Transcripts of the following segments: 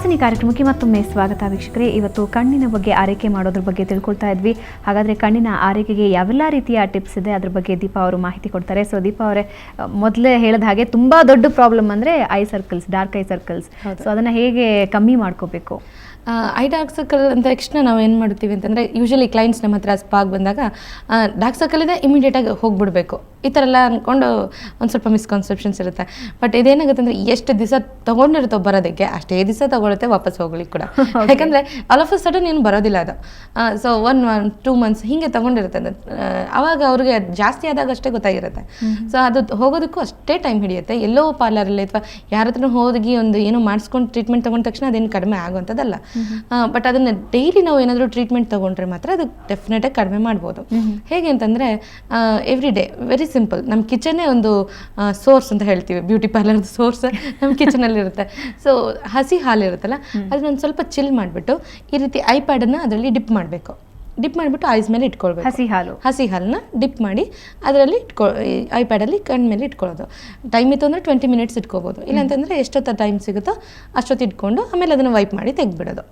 ಸುವಾಸಿನಿ ಕಾರ್ಯಕ್ರಮಕ್ಕೆ ಮತ್ತೊಮ್ಮೆ ಸ್ವಾಗತ ವೀಕ್ಷಕರೇ. ಇವತ್ತು ಕಣ್ಣಿನ ಬಗ್ಗೆ ಆರೈಕೆ ಮಾಡೋದ್ರ ಬಗ್ಗೆ ತಿಳ್ಕೊಳ್ತಾ ಇದ್ವಿ. ಹಾಗಾದರೆ ಕಣ್ಣಿನ ಆರೈಕೆಗೆ ಯಾವೆಲ್ಲ ರೀತಿಯ ಟಿಪ್ಸ್ ಇದೆ ಅದ್ರ ಬಗ್ಗೆ ದೀಪಾ ಅವರು ಮಾಹಿತಿ ಕೊಡ್ತಾರೆ. ಸೊ ದೀಪಾ ಅವರೇ, ಮೊದಲೇ ಹೇಳಿದ ಹಾಗೆ ತುಂಬ ದೊಡ್ಡ ಪ್ರಾಬ್ಲಮ್ ಅಂದರೆ I circles, dark I circles. So ಅದನ್ನು ಹೇಗೆ ಕಮ್ಮಿ ಮಾಡ್ಕೋಬೇಕು? ಐ ಡಾರ್ಕ್ ಸರ್ಕಲ್ ಅಂದ ತಕ್ಷಣ ನಾವು ಏನು ಮಾಡ್ತೀವಿ ಅಂತಂದರೆ, ಯೂಶಲಿ ಕ್ಲೈಂಟ್ಸ್ ನಮ್ಮ ಹತ್ರ ಸ್ಪಾಗ್ ಬಂದಾಗ ಡಾರ್ಕ್ ಸರ್ಕಲ್ ಇದೆ, ಇಮಿಡಿಯೇಟಾಗಿ ಹೋಗ್ಬಿಡ್ಬೇಕು ಈ ಥರ ಎಲ್ಲ ಅಂದ್ಕೊಂಡು ಒಂದು ಸ್ವಲ್ಪ ಮಿಸ್ಕನ್ಸೆಪ್ಷನ್ಸ್ ಇರುತ್ತೆ. ಬಟ್ ಇದೇನಾಗುತ್ತೆ ಅಂದರೆ, ಎಷ್ಟು ದಿವಸ ತೊಗೊಂಡಿರುತ್ತೋ ಬರೋದಕ್ಕೆ ಅಷ್ಟೇ ದಿವಸ ತೊಗೊಳುತ್ತೆ ವಾಪಸ್ ಹೋಗ್ಲಿಕ್ಕೆ ಕೂಡ. ಯಾಕಂದರೆ ಆಲ್ ಆಫ್ ಅ ಸಡನ್ ಏನು ಬರೋದಿಲ್ಲ ಅದು. ಸೊ 1-2 months ಹೀಗೆ ತೊಗೊಂಡಿರುತ್ತೆ ಅದು. ಆವಾಗ ಅವ್ರಿಗೆ ಜಾಸ್ತಿ ಆದಾಗ ಅಷ್ಟೇ ಗೊತ್ತಾಗಿರುತ್ತೆ. ಸೊ ಅದು ಹೋಗೋದಕ್ಕೂ ಅಷ್ಟೇ ಟೈಮ್ ಹಿಡಿಯುತ್ತೆ. ಎಲ್ಲೋ ಪಾರ್ಲರಲ್ಲಿ ಅಥವಾ ಯಾರ ಹತ್ರ ಹೋಗಿ ಒಂದು ಏನೋ ಮಾಡಿಸ್ಕೊಂಡು ಟ್ರೀಟ್ಮೆಂಟ್ ತೊಗೊಂಡ ತಕ್ಷಣ ಅದೇನು ಕಡಿಮೆ ಆಗುವಂಥದ್ದಲ್ಲ. ಬಟ್ ಅದನ್ನು ಡೈಲಿ ನಾವು ಏನಾದರೂ ಟ್ರೀಟ್ಮೆಂಟ್ ತೊಗೊಂಡ್ರೆ ಮಾತ್ರ ಅದು ಡೆಫಿನೆಟಾಗಿ ಕಡಿಮೆ ಮಾಡ್ಬೋದು. ಹೇಗೆ ಅಂತಂದರೆ, ಎವ್ರಿ ಡೇ ವೆರಿ ಸಿಂಪಲ್, ನಮ್ಮ ಕಿಚನ್ನೇ ಒಂದು ಸೋರ್ಸ್ ಅಂತ ಹೇಳ್ತೀವಿ, ಬ್ಯೂಟಿ ಪಾರ್ಲರ್ದು ಸೋರ್ಸ್ ನಮ್ಮ ಕಿಚನಲ್ಲಿ ಇರುತ್ತೆ. ಸೊ ಹಸಿ ಹಾಲು ಇರುತ್ತಲ್ಲ, ಅದನ್ನೊಂದು ಸ್ವಲ್ಪ ಚಿಲ್ ಮಾಡಿಬಿಟ್ಟು ಈ ರೀತಿ ಐಪ್ಯಾಡನ್ನು ಅದರಲ್ಲಿ ಡಿಪ್ ಮಾಡಬೇಕು. ಡಿಪ್ ಮಾಡಿಬಿಟ್ಟು ಐಸ್ ಮೇಲೆ ಇಟ್ಕೊಳ್ಬೇಕು. ಹಸಿ ಹಾಲನ್ನ ಡಿಪ್ ಮಾಡಿ ಅದರಲ್ಲಿ ಐಪ್ಯಾಡಲ್ಲಿ ಕಣ್ಣು ಮೇಲೆ ಇಟ್ಕೊಳ್ಳೋದು. ಟೈಮ್ ಇತ್ತು ಅಂದರೆ 20 minutes ಇಟ್ಕೋಬೋದು. ಇಲ್ಲಾಂತಂದರೆ ಎಷ್ಟೊತ್ತ ಟೈಮ್ ಸಿಗುತ್ತೋ ಅಷ್ಟೊತ್ತು ಇಟ್ಕೊಂಡು ಆಮೇಲೆ ಅದನ್ನು ವೈಪ್ ಮಾಡಿ ತೆಗೆದ್ಬಿಡೋದು.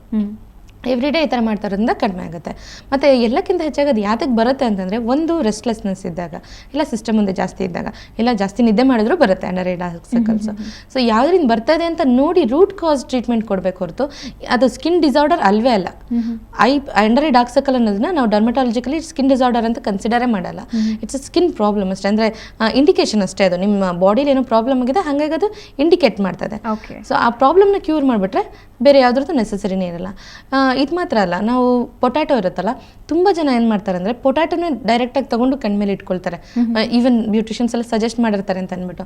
ಎವ್ರಿ ಡೇ ಈ ಥರ ಮಾಡ್ತಾ ಇರೋದ್ರಿಂದ ಕಡಿಮೆ ಆಗುತ್ತೆ. ಮತ್ತು ಎಲ್ಲಕ್ಕಿಂತ ಹೆಚ್ಚಾಗಿ ಅದು ಯಾತಕ್ಕೆ ಬರುತ್ತೆ ಅಂತಂದರೆ, ಒಂದು ರೆಸ್ಟ್ಲೆಸ್ನೆಸ್ ಇದ್ದಾಗ, ಇಲ್ಲ ಸಿಸ್ಟಮ್ ಮುಂದೆ ಜಾಸ್ತಿ ಇದ್ದಾಗ, ಇಲ್ಲ ಜಾಸ್ತಿ ನಿದ್ದೆ ಮಾಡಿದ್ರು ಬರುತ್ತೆ under I dark circles. So ಯಾವುದರಿಂದ ಬರ್ತದೆ ಅಂತ ನೋಡಿ ರೂಟ್ ಕಾಸ್ ಟ್ರೀಟ್ಮೆಂಟ್ ಕೊಡಬೇಕು ಹೊರತು ಅದು ಸ್ಕಿನ್ ಡಿಸಾರ್ಡರ್ ಅಲ್ವೇ ಅಲ್ಲ. ಅಂಡರ್ ಐ ಡಾರ್ಕ್ ಸರ್ಕಲ್ ಅನ್ನೋದನ್ನ ನಾವು ಡರ್ಮಟಾಲಜಿಕಲಿ ಸ್ಕಿನ್ ಡಿಸಾರ್ಡರ್ ಅಂತ ಕನ್ಸಿಡರೇ ಮಾಡಲ್ಲ. ಇಟ್ಸ್ ಅ ಸ್ಕಿನ್ ಪ್ರಾಬ್ಲಮ್ ಅಷ್ಟೇ. ಅಂದರೆ ಇಂಡಿಕೇಶನ್ ಅಷ್ಟೇ, ಅದು ನಿಮ್ಮ ಬಾಡಿಲಿ ಏನೋ ಪ್ರಾಬ್ಲಮ್ ಆಗಿದೆ, ಹಾಗಾಗಿ ಅದು ಇಂಡಿಕೇಟ್ ಮಾಡ್ತದೆ. ಸೊ ಆ ಪ್ರಾಬ್ಲಮ್ನ ಕ್ಯೂರ್ ಮಾಡಿಬಿಟ್ರೆ ಬೇರೆ ಯಾವುದ್ರದ್ದು ನೆಸೆಸರಿನೇ ಇರಲ್ಲ. ಇದು ಮಾತ್ರ ಅಲ್ಲ, ನಾವು ಪೊಟ್ಯಾಟೊ ಇರುತ್ತಲ್ಲ, ತುಂಬ ಜನ ಏನು ಮಾಡ್ತಾರೆ ಅಂದರೆ ಪೊಟ್ಯಾಟೊನೇ ಡೈರೆಕ್ಟಾಗಿ ತೊಗೊಂಡು ಕಣ್ಮೇಲೆ ಇಟ್ಕೊಳ್ತಾರೆ. ಈವನ್ ಬ್ಯೂಟಿಷಿಯನ್ಸ್ ಎಲ್ಲ ಸಜೆಸ್ಟ್ ಮಾಡಿರ್ತಾರೆ ಅಂತ ಅಂದ್ಬಿಟ್ಟು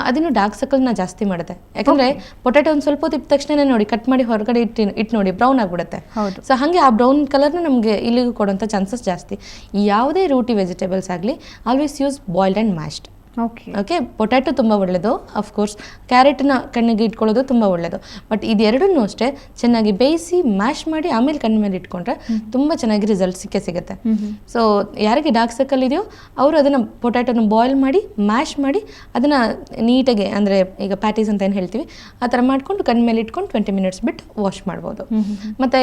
ಅದನ್ನು ಡಾರ್ಕ್ ಸರ್ಕಲ್ನ ಜಾಸ್ತಿ ಮಾಡುತ್ತೆ. ಯಾಕಂದರೆ ಪೊಟ್ಯಾಟೊ ಒಂದು ಸ್ವಲ್ಪ ಹೊತ್ತಿದ ತಕ್ಷಣ ನೋಡಿ ಕಟ್ ಮಾಡಿ ಹೊರಗಡೆ ಇಟ್ಟು ನೋಡಿ ಬ್ರೌನ್ ಆಗಿಬಿಡುತ್ತೆ. ಸೊ ಹಾಗೆ ಆ ಬ್ರೌನ್ ಕಲರ್ನ ನಮಗೆ ಇಲ್ಲಿಗೂ ಕೊಡುವಂಥ ಚಾನ್ಸಸ್ ಜಾಸ್ತಿ. ಯಾವುದೇ ರೂಟಿ ವೆಜಿಟೇಬಲ್ಸ್ ಆಗಲಿ, always use boiled and mashed. Okay, potato ತುಂಬ ಒಳ್ಳೆಯದು, ಅಫ್ಕೋರ್ಸ್ ಕ್ಯಾರೆಟ್ನ ಕಣ್ಣಿಗೆ ಇಟ್ಕೊಳ್ಳೋದು ತುಂಬ ಒಳ್ಳೆಯದು. ಬಟ್ ಇದೆರಡನ್ನೂ ಅಷ್ಟೇ ಚೆನ್ನಾಗಿ ಬೇಯಿಸಿ ಮ್ಯಾಶ್ ಮಾಡಿ ಆಮೇಲೆ ಕಣ್ಣ ಮೇಲೆ ಇಟ್ಕೊಂಡ್ರೆ ತುಂಬ ಚೆನ್ನಾಗಿ ರಿಸಲ್ಟ್ ಸಿಗುತ್ತೆ. ಸೊ ಯಾರಿಗೆ ಡಾರ್ಕ್ ಸರ್ಕಲ್ ಇದೆಯೋ ಅವರು ಅದನ್ನು ಪೊಟ್ಯಾಟೊನ ಬಾಯ್ಲ್ ಮಾಡಿ ಮ್ಯಾಶ್ ಮಾಡಿ ಅದನ್ನು ನೀಟಾಗಿ, ಅಂದರೆ ಈಗ ಪ್ಯಾಟೀಸ್ ಅಂತ ಏನು ಹೇಳ್ತೀವಿ ಆ ಥರ ಮಾಡ್ಕೊಂಡು ಕಣ್ಣ ಮೇಲೆ ಇಟ್ಕೊಂಡು 20 minutes ಬಿಟ್ಟು ವಾಶ್ ಮಾಡ್ಬೋದು. ಮತ್ತು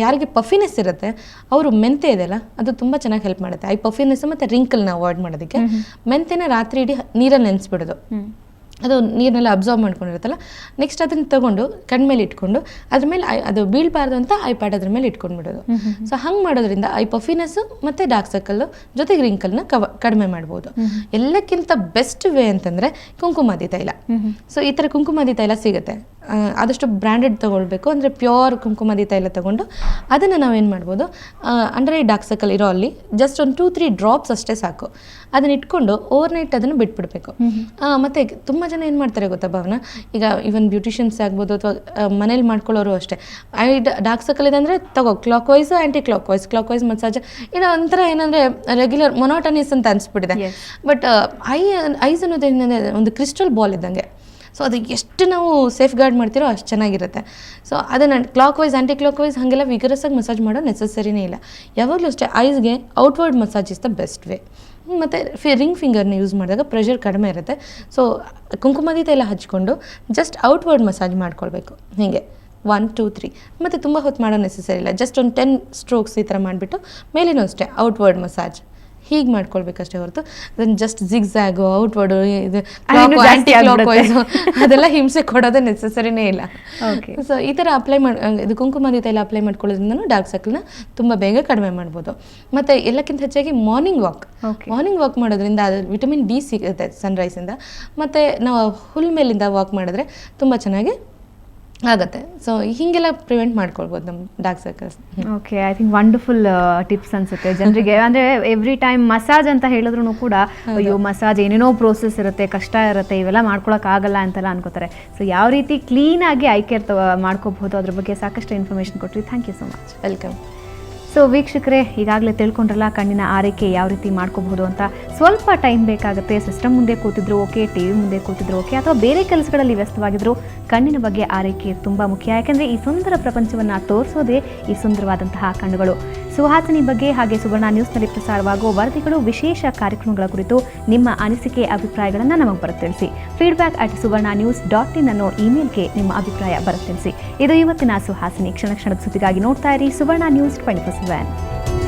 ಯಾರಿಗೆ ಪಫಿನೆಸ್ ಇರುತ್ತೆ ಅವರು ಮೆಂತೆ ಇದೆಯಲ್ಲ, ಅದು ತುಂಬ ಚೆನ್ನಾಗಿ ಹೆಲ್ಪ್ ಮಾಡುತ್ತೆ ಈ ಪಫಿನೆಸ್ ಮತ್ತು ರಿಂಕಲ್ನ ಅವಾಯ್ಡ್ ಮಾಡೋದಕ್ಕೆ. ಮೆಂತೆನ ರಾತ್ರಿ ನೀರಲ್ಲಿ ನೆನೆಸ್ಬಿಡೋದು, ಅದು ನೀರನ್ನೆಲ್ಲ ಅಬ್ಸಾರ್ವ್ ಮಾಡ್ಕೊಂಡಿರುತ್ತಲ್ಲ, ನೆಕ್ಸ್ಟ್ ಅದನ್ನು ತೊಗೊಂಡು ಕಣ್ಮೇಲೆ ಇಟ್ಕೊಂಡು ಅದ್ರ ಮೇಲೆ ಅದು ಬೀಳಬಾರ್ದು ಅಂತ ಐಪ್ಯಾಡ್ ಅದ್ರ ಮೇಲೆ ಇಟ್ಕೊಂಡ್ಬಿಡೋದು. ಸೊ ಹಂಗೆ ಮಾಡೋದ್ರಿಂದ ಐ ಪಫಿನೆಸ್ಸು ಮತ್ತು ಡಾರ್ಕ್ ಸರ್ಕಲ್ಲು ಜೊತೆಗೆ ರಿಂಕಲ್ನ ಕಡಿಮೆ ಮಾಡ್ಬೋದು. ಎಲ್ಲಕ್ಕಿಂತ ಬೆಸ್ಟ್ ವೇ ಅಂತಂದರೆ ಕುಂಕುಮಾದಿ ತೈಲ. ಸೊ ಈ ಥರ ಕುಂಕುಮಾದಿ ತೈಲ ಸಿಗುತ್ತೆ, ಆದಷ್ಟು ಬ್ರ್ಯಾಂಡೆಡ್ ತೊಗೊಳ್ಬೇಕು. ಅಂದರೆ ಪ್ಯೂರ್ ಕುಂಕುಮಾದಿ ತೈಲ ತೊಗೊಂಡು ಅದನ್ನು ನಾವೇನು ಮಾಡ್ಬೋದು, ಅಂಡರ್ ಐ ಡಾರ್ಕ್ ಸರ್ಕಲ್ ಇರೋ ಅಲ್ಲಿ ಜಸ್ಟ್ ಒಂದು 2-3 drops ಅಷ್ಟೇ ಸಾಕು. ಅದನ್ನ ಇಟ್ಕೊಂಡು ಓವರ್ನೈಟ್ ಅದನ್ನು ಬಿಟ್ಬಿಡ್ಬೇಕು. ಮತ್ತು ತುಂಬ ಜನ ಏನು ಮಾಡ್ತಾರೆ ಗೊತ್ತಾ ಭಾವನ, ಈಗ ಈವನ್ ಬ್ಯೂಟಿಷಿಯನ್ಸ್ ಆಗ್ಬೋದು ಅಥವಾ ಮನೇಲಿ ಮಾಡ್ಕೊಳ್ಳೋರು ಅಷ್ಟೇ, ಐ ಡಾರ್ಕ್ ಸರ್ಕಲ್ ಇದೆ ಅಂದರೆ ತಗೋ clockwise anticlockwise massage, ಇದು ಒಂಥರ ಏನಂದರೆ ರೆಗ್ಯುಲರ್ ಮೊನೋಟನಿಸ್ ಅಂತ ಅನಿಸ್ಬಿಟ್ಟಿದೆ. ಬಟ್ ಐಸ್ ಅನ್ನೋದು ಏನಂದರೆ ಒಂದು ಕ್ರಿಸ್ಟಲ್ ಬಾಲ್ ಇದ್ದಂಗೆ. ಸೊ ಅದು ಎಷ್ಟು ನಾವು ಸೇಫ್ ಗಾರ್ಡ್ ಮಾಡ್ತೀರೋ ಅಷ್ಟು ಚೆನ್ನಾಗಿರುತ್ತೆ. ಸೊ ಅದನ್ನು clockwise anticlockwise ಹಾಗೆಲ್ಲ ವಿಗರಸ್ ಆಗಿ ಮಸಾಜ್ ಮಾಡೋ ನೆಸೆಸರಿನೇ ಇಲ್ಲ. ಯಾವಾಗಲೂ ಅಷ್ಟೇ ಐಸ್ಗೆ outward massage is the best way. ಮತ್ತು ರಿಂಗ್ ಫಿಂಗರ್ನ ಯೂಸ್ ಮಾಡಿದಾಗ ಪ್ರೆಷರ್ ಕಡಿಮೆ ಇರುತ್ತೆ. ಸೊ ಕುಂಕುಮಾದಿ ತೈಲ ಹಚ್ಕೊಂಡು ಜಸ್ಟ್ ಔಟ್ವರ್ಡ್ ಮಸಾಜ್ ಮಾಡ್ಕೊಳ್ಬೇಕು, ಹೀಗೆ 1, 2, 3. ಮತ್ತು ತುಂಬ ಹೊತ್ತು ಮಾಡೋ ನೆಸೆಸರಿ ಇಲ್ಲ, ಜಸ್ಟ್ ಒಂದು 10 strokes ಈ ಥರ ಮಾಡಿಬಿಟ್ಟು ಮೇಲಿನೂ ಅಷ್ಟೇ ಔಟ್ವರ್ಡ್ ಮಸಾಜ್ ಹೀಗೆ ಮಾಡ್ಕೊಳ್ಬೇಕಷ್ಟೇ ಹೊರತು ಅದನ್ನು ಜಸ್ಟ್ ಜಿಗ್ಝ್ಯಾಗು ಔಟ್ವರ್ಡು ಇದು ಆ್ಯಂಟಿ ಕ್ಲಾಕ್ ವೈಸು ಅದೆಲ್ಲ ಹಿಂಸೆ ಕೊಡೋದೇ ನೆಸೆಸರಿನೇ ಇಲ್ಲ. ಸೊ ಈ ಥರ ಅಪ್ಲೈ ಇದು ಕುಂಕುಮಾದಿ ತೈಲ ಅಪ್ಲೈ ಮಾಡ್ಕೊಳ್ಳೋದ್ರಿಂದ ಡಾರ್ಕ್ ಸರ್ಕಲ್ನ ತುಂಬ ಬೇಗ ಕಡಿಮೆ ಮಾಡ್ಬೋದು. ಮತ್ತು ಎಲ್ಲಕ್ಕಿಂತ ಹೆಚ್ಚಾಗಿ ಮಾರ್ನಿಂಗ್ ವಾಕ್ ಮಾಡೋದ್ರಿಂದ ಅದು ವಿಟಮಿನ್ ಡಿ ಸಿಗುತ್ತೆ ಸನ್ರೈಸಿಂದ. ಮತ್ತು ನಾವು ಹುಲ್ ಮೇಲಿಂದ ವಾಕ್ ಮಾಡಿದ್ರೆ ತುಂಬ ಚೆನ್ನಾಗಿ ಆಗುತ್ತೆ. ಸೊ ಹೀಗೆಲ್ಲ ಪ್ರಿವೆಂಟ್ ಮಾಡ್ಕೊಳ್ಬೋದು ನಮ್ಮ dark circles. Okay, I think wonderful tips ಅನ್ಸುತ್ತೆ ಜನರಿಗೆ. ಅಂದರೆ ಎವ್ರಿ ಟೈಮ್ ಮಸಾಜ್ ಅಂತ ಹೇಳಿದ್ರು ಕೂಡ ಅಯ್ಯೋ ಮಸಾಜ್ ಏನೇನೋ ಪ್ರೋಸೆಸ್ ಇರುತ್ತೆ, ಕಷ್ಟ ಇರುತ್ತೆ, ಇವೆಲ್ಲ ಮಾಡ್ಕೊಳಕ್ಕಾಗಲ್ಲ ಅಂತೆಲ್ಲ ಅನ್ಕೋತಾರೆ. ಸೊ ಯಾವ ರೀತಿ ಕ್ಲೀನಾಗಿ ಐ ಕೇರ್ ಮಾಡ್ಕೋಬಹುದು ಅದ್ರ ಬಗ್ಗೆ ಸಾಕಷ್ಟು ಇನ್ಫಾರ್ಮೇಷನ್ ಕೊಟ್ರಿ. Thank you so much. Welcome. So ವೀಕ್ಷಕರೇ, ಈಗಾಗಲೇ ತಿಳ್ಕೊಂಡ್ರಲ್ಲ ಕಣ್ಣಿನ ಆರೈಕೆ ಯಾವ ರೀತಿ ಮಾಡ್ಕೋಬಹುದು ಅಂತ. ಸ್ವಲ್ಪ ಟೈಮ್ ಬೇಕಾಗುತ್ತೆ. ಸಿಸ್ಟಮ್ ಮುಂದೆ ಕೂತಿದ್ರು ಓಕೆ, ಟಿವಿ ಮುಂದೆ ಕೂತಿದ್ರು ಓಕೆ, ಅಥವಾ ಬೇರೆ ಕೆಲಸಗಳಲ್ಲಿ ವ್ಯಸ್ತವಾಗಿದ್ರು ಕಣ್ಣಿನ ಬಗ್ಗೆ ಆರೈಕೆ ತುಂಬ ಮುಖ್ಯ. ಯಾಕೆಂದರೆ ಈ ಸುಂದರ ಪ್ರಪಂಚವನ್ನು ತೋರಿಸೋದೇ ಈ ಸುಂದರವಾದಂತಹ ಕಣ್ಣುಗಳು. ಸುಹಾಸಿನಿ ಬಗ್ಗೆ ಹಾಗೆ ಸುವರ್ಣ ನ್ಯೂಸ್ನಲ್ಲಿ ಪ್ರಸಾರವಾಗುವ ವರದಿಗಳು, ವಿಶೇಷ ಕಾರ್ಯಕ್ರಮಗಳ ಕುರಿತು ನಿಮ್ಮ ಅನಿಸಿಕೆ ಅಭಿಪ್ರಾಯಗಳನ್ನು ನಮಗೆ ಬರೆತಿಳಿಸಿ. feedback@suvarnanews.in ಅನ್ನೋ ಇಮೇಲ್ಗೆ ನಿಮ್ಮ ಅಭಿಪ್ರಾಯ ಬರೆತಿಳಿಸಿ. ಇದು ಇವತ್ತಿನ ಸುಹಾಸಿನಿ. ಕ್ಷಣ ಕ್ಷಣದ ಸುದ್ದಿಗಾಗಿ ನೋಡ್ತಾ ಇರಿ ಸುವರ್ಣ ನ್ಯೂಸ್ 24/7.